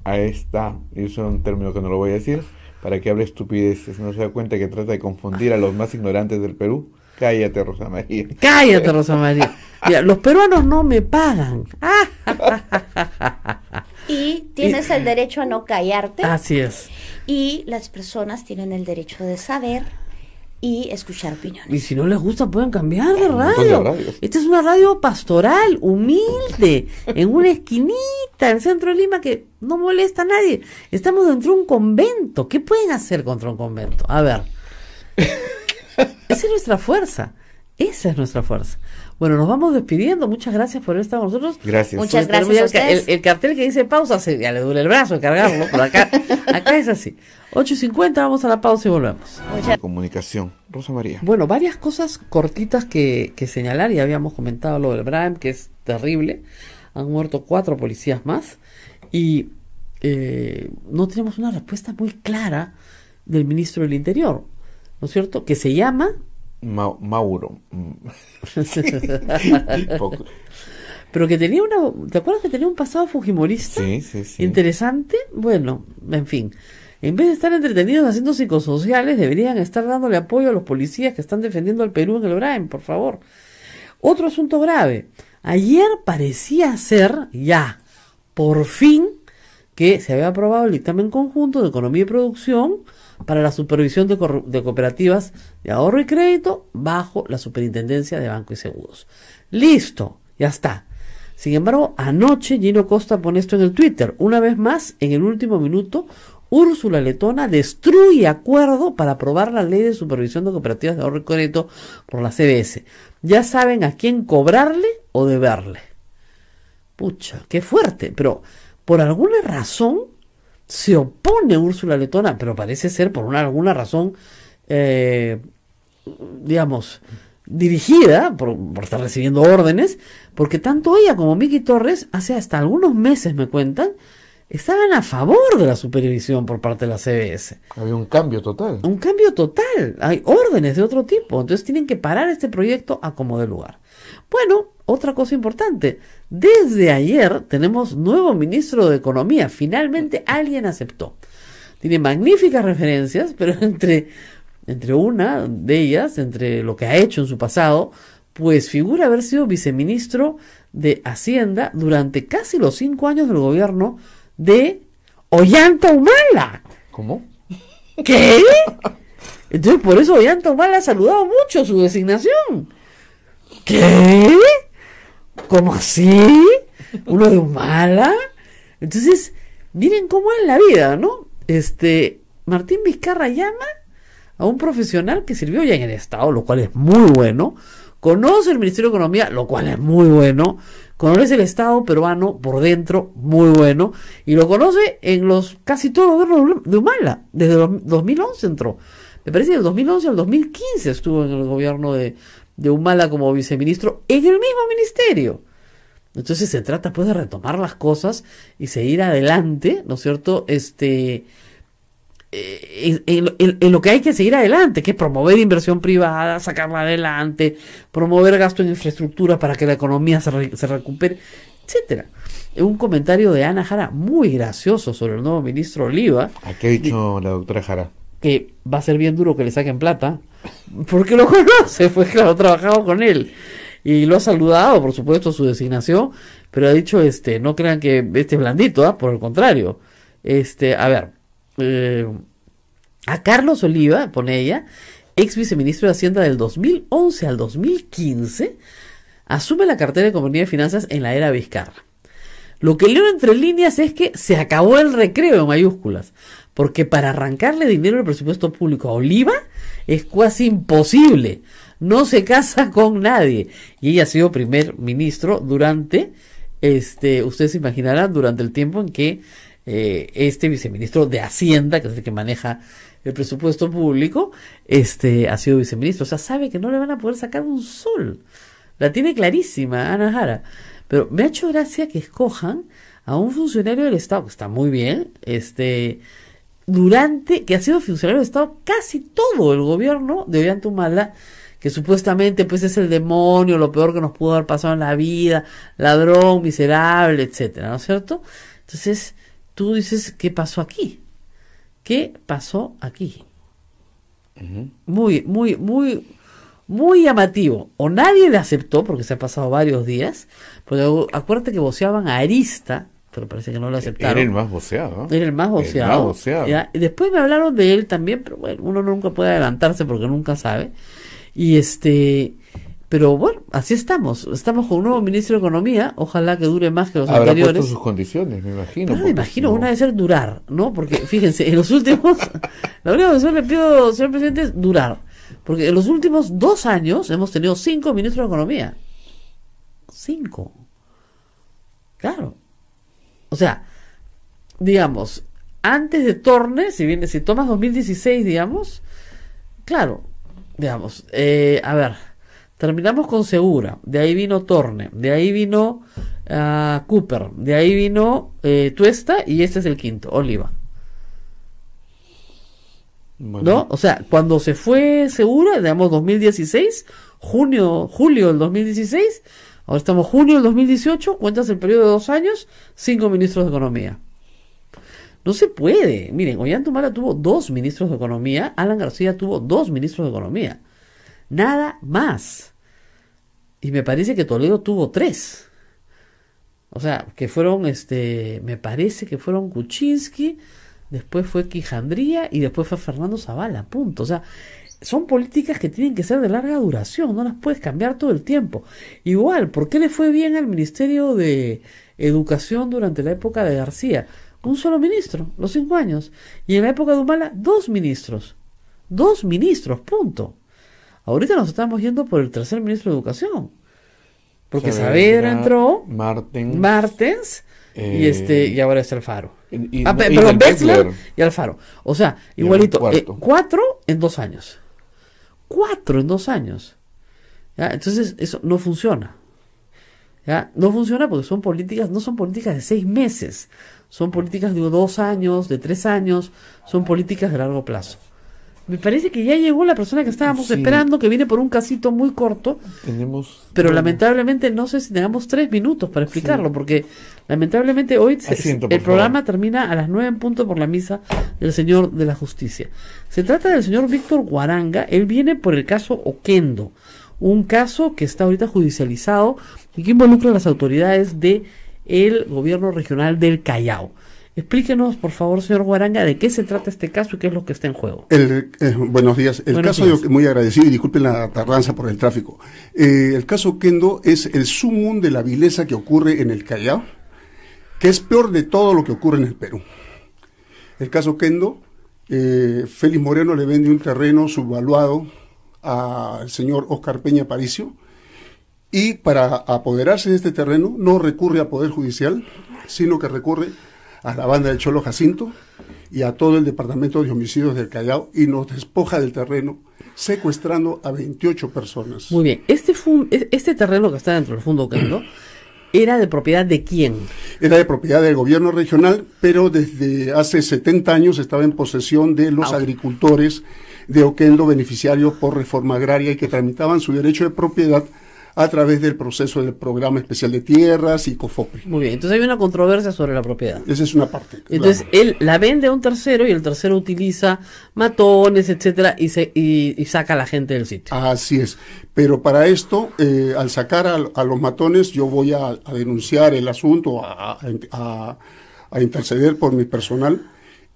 a esta? Y eso es un término que no lo voy a decir, para que hable estupideces. No se da cuenta que trata de confundir a los más ignorantes del Perú. Cállate, Rosa María. Cállate, Rosa María. Mira, los peruanos no me pagan. Y tienes el derecho a no callarte. Así es. Y las personas tienen el derecho de saber y escuchar Y opiniones. si no les gusta, pueden cambiar de Un montón de radio. radios. Esta es una radio pastoral, humilde, en una esquinita del centro de Lima que no molesta a nadie. Estamos dentro de un convento. ¿Qué pueden hacer contra un convento? A ver. Esa es nuestra fuerza. Esa es nuestra fuerza. Bueno, nos vamos despidiendo. Muchas gracias por estar con nosotros. Gracias. Muchas gracias a ustedes. El cartel que dice pausa, ya le duele el brazo de cargarlo, pero acá es así. 8:50, vamos a la pausa y volvemos. Comunicación. Rosa María. Bueno, varias cosas cortitas que señalar. Ya habíamos comentado lo del Brahim, que es terrible. Han muerto 4 policías más. Y no tenemos una respuesta muy clara del ministro del Interior, ¿no es cierto? Que se llama... Mauro. Poco. Pero que tenía ¿te acuerdas que tenía un pasado fujimorista? Sí. Interesante. Bueno, en fin. En vez de estar entretenidos haciendo psicosociales, deberían estar dándole apoyo a los policías que están defendiendo al Perú en el Brahim, por favor. Otro asunto grave. Ayer parecía ser, ya, por fin, que se había aprobado el dictamen conjunto de economía y producción para la supervisión de cooperativas de ahorro y crédito bajo la superintendencia de Banco y Seguros. Listo, ya está. Sin embargo, anoche Gino Costa pone esto en el Twitter. Una vez más, en el último minuto, Úrsula Letona destruye acuerdo para aprobar la ley de supervisión de cooperativas de ahorro y crédito por la CBS. Ya saben a quién cobrarle o deberle. Pucha, qué fuerte. Pero por alguna razón se opone Úrsula Letona, pero parece ser por alguna razón, digamos, dirigida, por estar recibiendo órdenes, porque tanto ella como Miki Torres, hace hasta algunos meses, me cuentan, estaban a favor de la supervisión por parte de la CBS. Había un cambio total. Un cambio total. Hay órdenes de otro tipo. Entonces tienen que parar este proyecto a como dé lugar. Bueno, otra cosa importante. Desde ayer tenemos nuevo ministro de Economía. Finalmente alguien aceptó. Tiene magníficas referencias, pero entre una de ellas, entre lo que ha hecho en su pasado, pues figura haber sido viceministro de Hacienda durante casi los 5 años del gobierno de Ollanta Humala. ¿Cómo? ¿Qué? Entonces por eso Ollanta Humala ha saludado mucho su designación. ¿Qué? ¿Cómo así? ¿Uno de Humala? Entonces, miren cómo es la vida, ¿no? Martín Vizcarra llama a un profesional que sirvió ya en el Estado, lo cual es muy bueno. Conoce el Ministerio de Economía, lo cual es muy bueno. Conoce el Estado peruano por dentro, muy bueno. Y lo conoce en casi todos los gobiernos de Humala. Desde 2011 entró. Me parece que del 2011 al 2015 estuvo en el gobierno de Humala como viceministro en el mismo ministerio. Entonces se trata pues de retomar las cosas y seguir adelante, ¿no es cierto? En lo que hay que seguir adelante, que es promover inversión privada, sacarla adelante, promover gasto en infraestructura para que la economía se recupere, etcétera. Un comentario de Ana Jara muy gracioso sobre el nuevo ministro Oliva. ¿A qué ha dicho la doctora Jara? Que va a ser bien duro que le saquen plata, porque lo conoce, pues claro, ha trabajado con él. Y lo ha saludado, por supuesto, su designación, pero ha dicho, no crean que este es blandito, por el contrario. A ver, a Carlos Oliva, pone ella, ex viceministro de Hacienda del 2011 al 2015, asume la cartera de Economía y Finanzas en la era Vizcarra. Lo que leo entre líneas es que se acabó el recreo en mayúsculas, porque para arrancarle dinero al presupuesto público a Oliva es casi imposible. No se casa con nadie. Y ella ha sido primer ministro durante, ustedes se imaginarán, durante el tiempo en que este viceministro de Hacienda, que es el que maneja el presupuesto público, ha sido viceministro. O sea, sabe que no le van a poder sacar un sol. La tiene clarísima Ana Jara. Pero me ha hecho gracia que escojan a un funcionario del Estado, que está muy bien, que ha sido funcionario de Estado casi todo el gobierno de Ollanta Humala, que supuestamente pues es el demonio, lo peor que nos pudo haber pasado en la vida, ladrón, miserable, etcétera, ¿no es cierto? Entonces, tú dices, ¿qué pasó aquí? ¿Qué pasó aquí? Muy, muy, muy, muy llamativo. O nadie le aceptó, porque se ha pasado varios días, porque acuérdate que voceaban a Arista, pero parece que no lo aceptaron. Era el más voceado. Era el más voceado. ¿Ya? Y después me hablaron de él también, pero bueno, uno nunca puede adelantarse porque nunca sabe. Y pero bueno, así estamos. Estamos con un nuevo ministro de Economía, ojalá que dure más que los anteriores. Habrá puesto sus condiciones, me imagino. Me imagino, una debe ser durar, ¿no? Porque fíjense, en los últimos, la única cosa que le pido, señor presidente, es durar. Porque en los últimos 2 años hemos tenido 5 ministros de Economía. 5. Claro. O sea, digamos, antes de Torne, si tomas 2016, digamos, claro, digamos, a ver, terminamos con Segura, de ahí vino Torne, de ahí vino Cooper, de ahí vino Tuesta, y este es el quinto, Oliva. Bueno. ¿No? O sea, cuando se fue Segura, digamos 2016, julio del 2016, ahora estamos junio del 2018, cuentas el periodo de 2 años, 5 ministros de Economía. No se puede. Miren, Ollanta Humala tuvo 2 ministros de Economía, Alan García tuvo 2 ministros de Economía. Nada más. Y me parece que Toledo tuvo 3. O sea, que fueron, me parece que fueron Kuczynski, después fue Quijandría y después fue Fernando Zavala, punto. O sea, son políticas que tienen que ser de larga duración, no las puedes cambiar todo el tiempo. Igual, ¿por qué le fue bien al Ministerio de Educación durante la época de García? Un solo ministro, los 5 años. Y en la época de Humala, 2 ministros. 2 ministros, punto. Ahorita nos estamos yendo por el tercer ministro de Educación. Porque Saavedra entró, Martens, y ahora es Alfaro. Perdón, Betzler y Alfaro. O sea, igualito. 4 en 2 años. 4 en 2 años. ¿Ya? Entonces, eso no funciona. ¿Ya? No funciona porque son políticas, no son políticas de 6 meses. Son políticas de 2 años, de 3 años. Son políticas de largo plazo. Me parece que ya llegó la persona que estábamos esperando, que viene por un casito muy corto. Pero lamentablemente no sé si tengamos 3 minutos para explicarlo, porque lamentablemente hoy el programa termina a las 9 en punto por la misa del Señor de la Justicia. Se trata del señor Víctor Guaranga. Él viene por el caso Oquendo, un caso que está ahorita judicializado y que involucra a las autoridades del gobierno regional del Callao. Explíquenos, por favor, señor Guaranga, de qué se trata este caso y qué es lo que está en juego. Buenos días. Muy agradecido y disculpen la tardanza por el tráfico. El caso Oquendo es el sumum de la vileza que ocurre en el Callao, que es peor de todo lo que ocurre en el Perú. El caso Oquendo, Félix Moreno le vende un terreno subvaluado al señor Oscar Peña Aparicio, y para apoderarse de este terreno no recurre a Poder Judicial, sino que recurre a la banda del Cholo Jacinto y a todo el Departamento de Homicidios del Callao, y nos despoja del terreno, secuestrando a 28 personas. Muy bien. Este terreno que está dentro del Fondo Oquendo, ¿era de propiedad de quién? Era de propiedad del gobierno regional, pero desde hace 70 años estaba en posesión de los agricultores de Oquendo, beneficiarios por reforma agraria y que tramitaban su derecho de propiedad a través del proceso del Programa Especial de Tierras y COFOPRI. Muy bien, entonces hay una controversia sobre la propiedad. Esa es una parte. Entonces él la vende a un tercero y el tercero utiliza matones, etcétera, y saca a la gente del sitio. Así es, pero para esto, al sacar a los matones, yo voy a denunciar el asunto, a interceder por mi personal,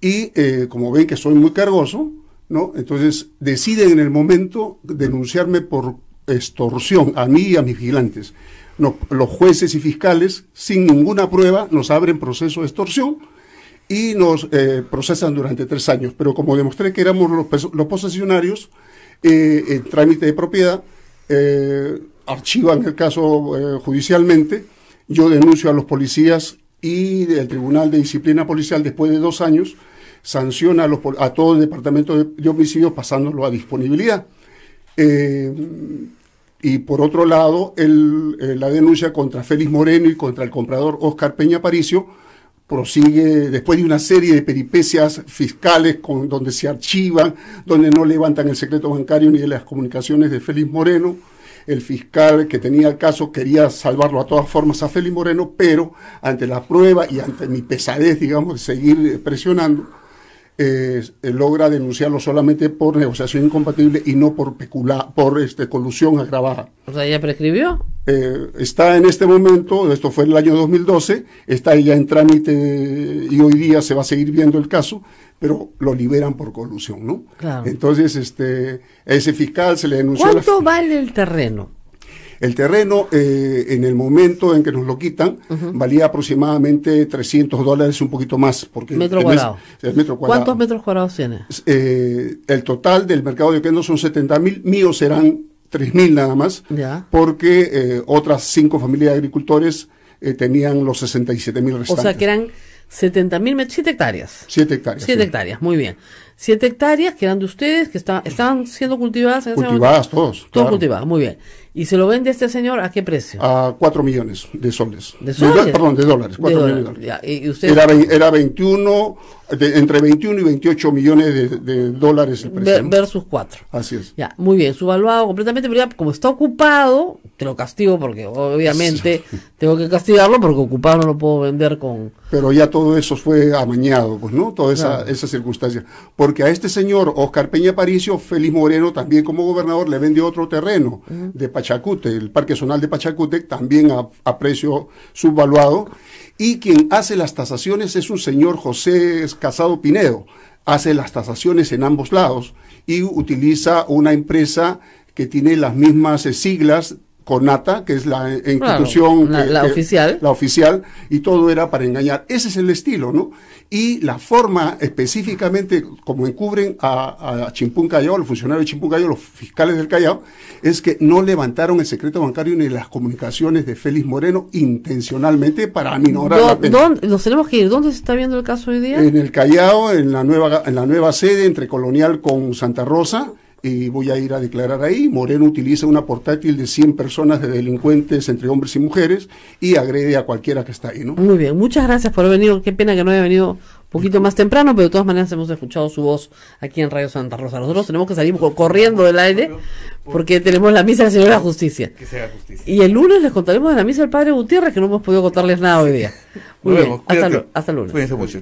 y como ven que soy muy cargoso, ¿no? Entonces deciden en el momento denunciarme por extorsión a mí y a mis vigilantes. No, los jueces y fiscales, sin ninguna prueba, nos abren proceso de extorsión y nos procesan durante 3 años. Pero como demostré que éramos los posesionarios, en trámite de propiedad, archivan el caso judicialmente. Yo denuncio a los policías y el Tribunal de Disciplina Policial, después de 2 años, sanciona a todo el Departamento de Homicidios pasándolo a disponibilidad. Y por otro lado, la denuncia contra Félix Moreno y contra el comprador Oscar Peña Aparicio prosigue después de una serie de peripecias fiscales donde se archivan, donde no levantan el secreto bancario ni de las comunicaciones de Félix Moreno. El fiscal que tenía el caso quería salvarlo a todas formas a Félix Moreno, pero ante la prueba y ante mi pesadez, digamos, de seguir presionando, logra denunciarlo solamente por negociación incompatible y no por colusión agravada. O sea, ¿ya prescribió? Está en este momento, esto fue en el año 2012, está ya en trámite y hoy día se va a seguir viendo el caso, pero lo liberan por colusión, ¿no? Claro. Entonces, a ese fiscal se le denunció... ¿Cuánto vale el terreno? El terreno, en el momento en que nos lo quitan, valía aproximadamente $300, un poquito más. Porque metro cuadrado. Metro cuadrado. ¿Cuántos metros cuadrados tiene? El total del mercado de Oquendo son 70.000, míos serán 3.000 nada más, ya. Porque otras 5 familias de agricultores tenían los 67.000 restantes. O sea, que eran 70.000 metros, 7 hectáreas. 7 hectáreas. 7 sí. hectáreas, muy bien. 7 hectáreas que eran de ustedes, que estaban siendo cultivadas en ese momento. Cultivadas todos. Todo claro. cultivado, muy bien. ¿Y se lo vende a este señor a qué precio? A 4 millones de soles. ¿De soles? Perdón, de dólares. 4 de millones de dólares. dólares. Ya, ¿y usted? Era 21, entre 21 y 28 millones de dólares el precio. Versus 4. Así es. Ya, muy bien, subvaluado completamente, pero ya como está ocupado, te lo castigo porque obviamente tengo que castigarlo porque ocupado no lo puedo vender con... Pero ya todo eso fue amañado, pues, ¿no? Toda Claro. esa circunstancia. Porque a este señor, Oscar Peña Aparicio, Félix Moreno, también como gobernador, le vende otro terreno de Pachacute, el Parque Zonal de Pachacute, también a precio subvaluado. Y quien hace las tasaciones es un señor José Casado Pinedo. Hace las tasaciones en ambos lados y utiliza una empresa que tiene las mismas siglas, CONATA, que es la institución la oficial. La oficial, y todo era para engañar. Ese es el estilo, ¿no? Y la forma específicamente como encubren a Chimpún Callao, a los funcionarios de Chimpún Callao, los fiscales del Callao, es que no levantaron el secreto bancario ni las comunicaciones de Félix Moreno intencionalmente para aminorar la pena. Nos tenemos que ir. ¿Dónde se está viendo el caso hoy día? En el Callao, en la nueva sede entre Colonial con Santa Rosa, y voy a ir a declarar ahí. Moreno utiliza una portátil de 100 personas de delincuentes entre hombres y mujeres y agrede a cualquiera que está ahí, ¿no? Muy bien, muchas gracias por haber venido. Qué pena que no haya venido un poquito más temprano, pero de todas maneras hemos escuchado su voz aquí en Radio Santa Rosa. Nosotros tenemos que salir corriendo del aire porque tenemos la misa del Señor de la Justicia. Que sea justicia. Y el lunes les contaremos de la misa del Padre Gutiérrez, que no hemos podido contarles nada hoy día. Muy Nos bien, vemos, cuídate. hasta el lunes. Cuídense mucho.